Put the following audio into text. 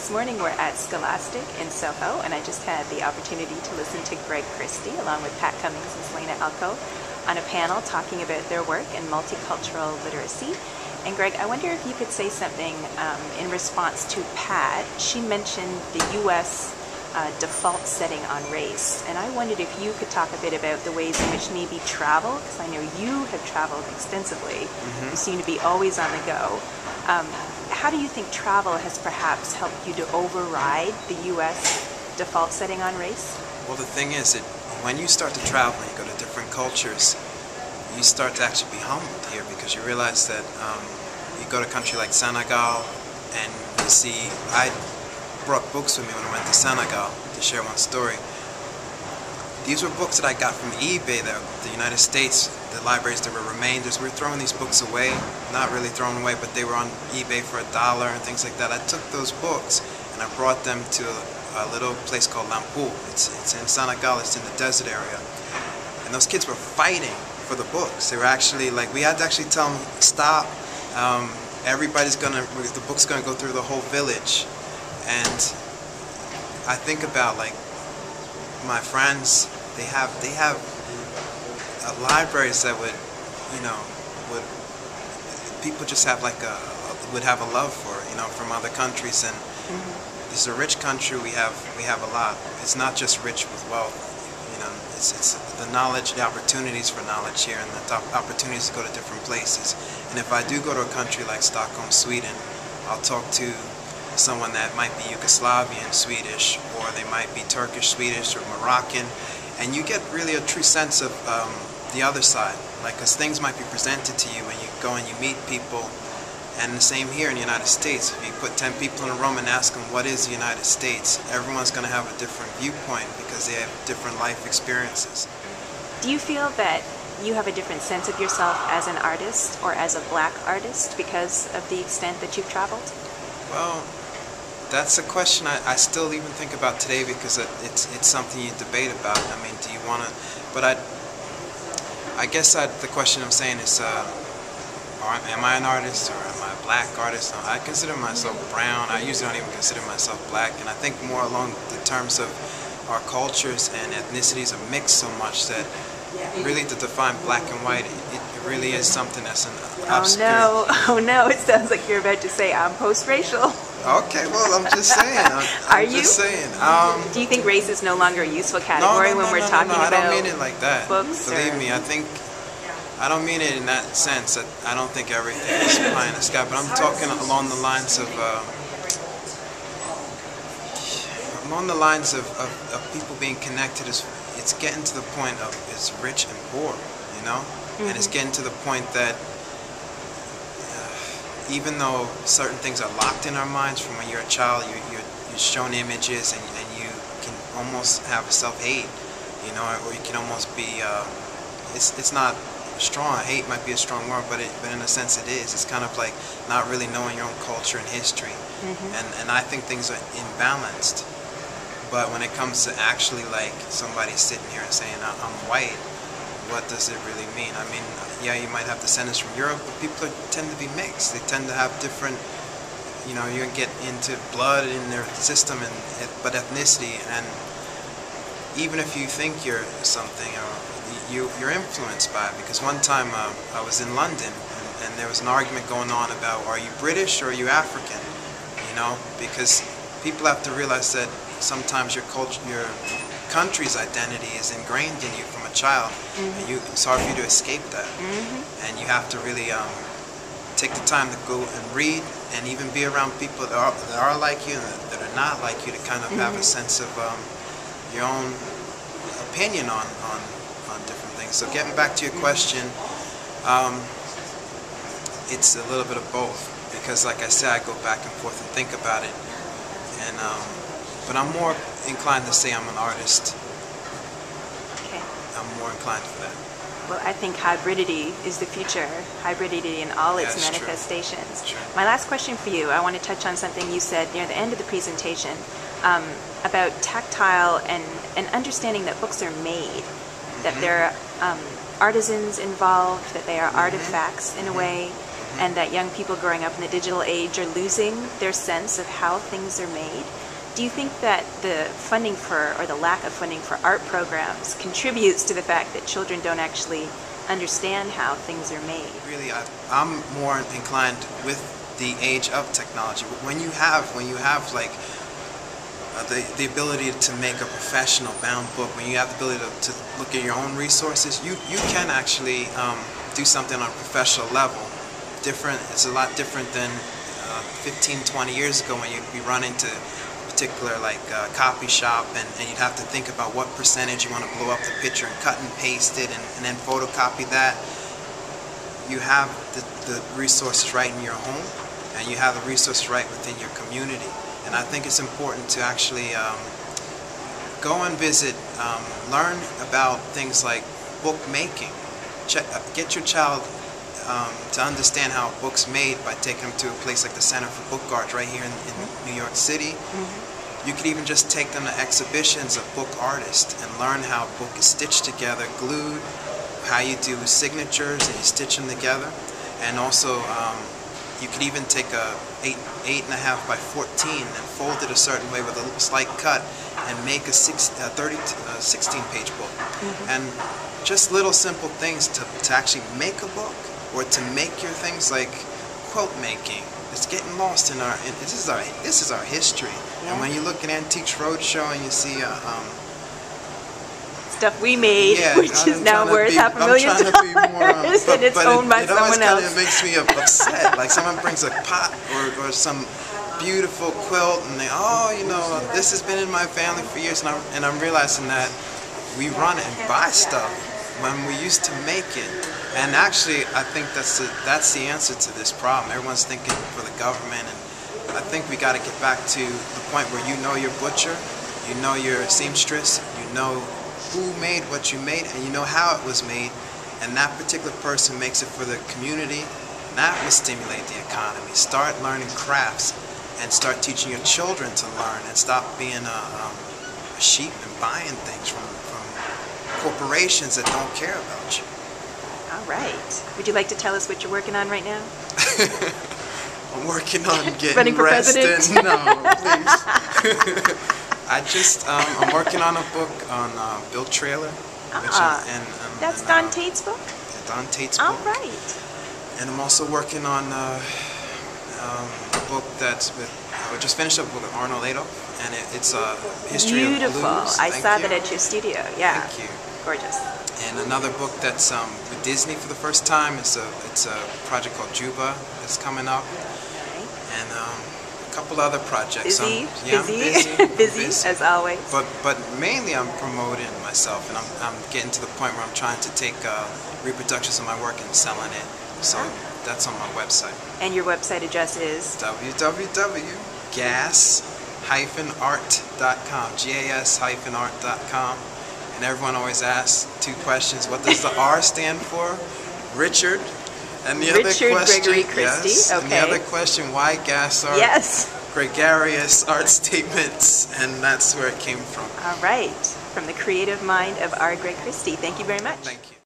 This morning we're at Scholastic in Soho, and I just had the opportunity to listen to Greg Christie along with Pat Cummings and Selena Elko on a panel talking about their work in multicultural literacy. And Greg, I wonder if you could say something in response to Pat. She mentioned the U.S. Default setting on race, and I wondered if you could talk a bit about the ways in which maybe travel, because I know you have traveled extensively. You seem to be always on the go. How do you think travel has perhaps helped you to override the U.S. default setting on race? Well, the thing is that when you start to travel and you go to different cultures, you start to actually be humbled here, because you realize that you go to a country like Senegal and you see, I brought books with me when I went to Senegal to share one story. These were books that I got from eBay, the United States, the libraries that were remainders. We were throwing these books away, not really thrown away, but they were on eBay for $1 and things like that. I took those books and I brought them to a little place called Lampu. It's in Senegal, it's in the desert area. And those kids were fighting for the books. They were actually like, we had to actually tell them, stop, the book's gonna go through the whole village. And I think about like my friends, they have libraries that would people just have like would have a love for, from other countries. And this is a rich country. We have a lot. It's not just rich with wealth, it's the knowledge, the opportunities for knowledge here, and the opportunities to go to different places. And if I do go to a country like Stockholm, Sweden, I'll talk to someone that might be Yugoslavian Swedish, or they might be Turkish Swedish or Moroccan, and you get really a true sense of the other side, because things might be presented to you when you go and you meet people. And the same here in the United States. If you put 10 people in a room and ask them what is the United States, everyone's going to have a different viewpoint because they have different life experiences. Do you feel that you have a different sense of yourself as an artist or as a black artist because of the extent that you've traveled? Well, that's a question I still even think about today, because it's something you debate about. I mean, do you want to... But I guess the question I'm saying is, am I an artist or am I a black artist? No, I consider myself brown. I usually don't even consider myself black. And I think more along the terms of our cultures and ethnicities are mixed so much that really to define black and white, it really is something that's an obscure... Oh no, it sounds like you're about to say I'm post-racial. Okay, well, I'm just saying. Are you? Just saying. Do you think race is no longer a useful category when we're talking about I don't mean it like that. Books? Believe me, I don't mean it in that sense. That I don't think everything is pie in the sky, but I'm talking along the lines of people being connected. It's getting to the point of it's rich and poor, and it's getting to the point that even though certain things are locked in our minds from when you're a child, you're shown images and you can almost have a self-hate, or you can almost be. It's not strong. Hate might be a strong word, but in a sense it is. It's kind of like not really knowing your own culture and history, and I think things are imbalanced. But when it comes to actually like somebody sitting here and saying I'm white, what does it really mean? I mean, yeah, you might have descendants from Europe, but people tend to be mixed. They tend to have different, you get into blood in their system, but ethnicity. And even if you think you're something, or you're influenced by it. Because one time I was in London, and there was an argument going on about, are you British or are you African? Because people have to realize that sometimes your culture, your country's identity is ingrained in you from a child, and it's hard for you to escape that. And you have to really take the time to go and read and even be around people that are like you and that are not like you, to kind of have a sense of your own opinion on different things. So getting back to your question, it's a little bit of both, because like I said, I go back and forth and think about it, and but I'm more inclined to say I'm an artist. Okay. I'm more inclined for that. Well, I think hybridity is the future. Hybridity in all its manifestations. True. My last question for you, I want to touch on something you said near the end of the presentation about tactile and understanding that books are made, that there are artisans involved, that they are artifacts in a way. and that young people growing up in the digital age are losing their sense of how things are made. Do you think that the funding for, or the lack of funding for art programs contributes to the fact that children don't actually understand how things are made? Really, I'm more inclined with the age of technology. When you have like the ability to make a professional bound book, when you have the ability to look at your own resources, you can actually do something on a professional level. It's a lot different than 15, 20 years ago when you'd be running to a particular copy shop and you'd have to think about what percentage you want to blow up the picture and cut and paste it and then photocopy that. You have the resources right in your home, and you have the resources right within your community. And I think it's important to actually go and visit, learn about things like book making. Get your child to understand how a book's made by taking them to a place like the Center for Book Arts right here in New York City. You could even just take them to exhibitions of book artists and learn how a book is stitched together, glued, how you do signatures and you stitch them together. And also you could even take a 8.5 by 14 and fold it a certain way with a slight cut and make a 16-page book. And just little simple things to actually make a book, or to make your things like quilt making. It's getting lost in this is our history. Yeah. And when you look at Antiques Roadshow and you see stuff we made, which is now worth $500,000 and it's owned by someone else. It makes me upset. Like someone brings a pot or some beautiful quilt and they, this has been in my family for years, and I'm realizing that we run and buy stuff when we used to make it. And actually, I think that's the answer to this problem. Everyone's thinking for the government, and I think we got to get back to the point where you know your butcher, you know your seamstress, you know who made what you made, and you know how it was made, and that particular person makes it for the community, and that will stimulate the economy. Start learning crafts and start teaching your children to learn, and stop being a sheep and buying things from corporations that don't care about you. All right. Would you like to tell us what you're working on right now? I'm working on getting running for rested. president? No, please. I'm working on a book on Bill Trailer. That's Don Tate's book? Yeah, Don Tate's book. All right. And I'm also working on a book that's I just finished up with Arnold Adolph, and it's a history of blues. Beautiful. I saw that at your studio. Yeah. Thank you. Gorgeous. And another book that's with Disney for the first time. It's a project called Juba that's coming up. And a couple other projects. Busy as always. But mainly I'm promoting myself, and I'm getting to the point where I'm trying to take reproductions of my work and selling it. So that's on my website. And your website address is? www.gas-art.com. GAS-art.com. And everyone always asks two questions. What does the R stand for? Richard. And the other question, Gregory, Christie. Yes. Okay. And the other question, why gas art? Yes. Gregarious art statements, and that's where it came from. All right. From the creative mind of R. Greg Christie. Thank you very much. Thank you.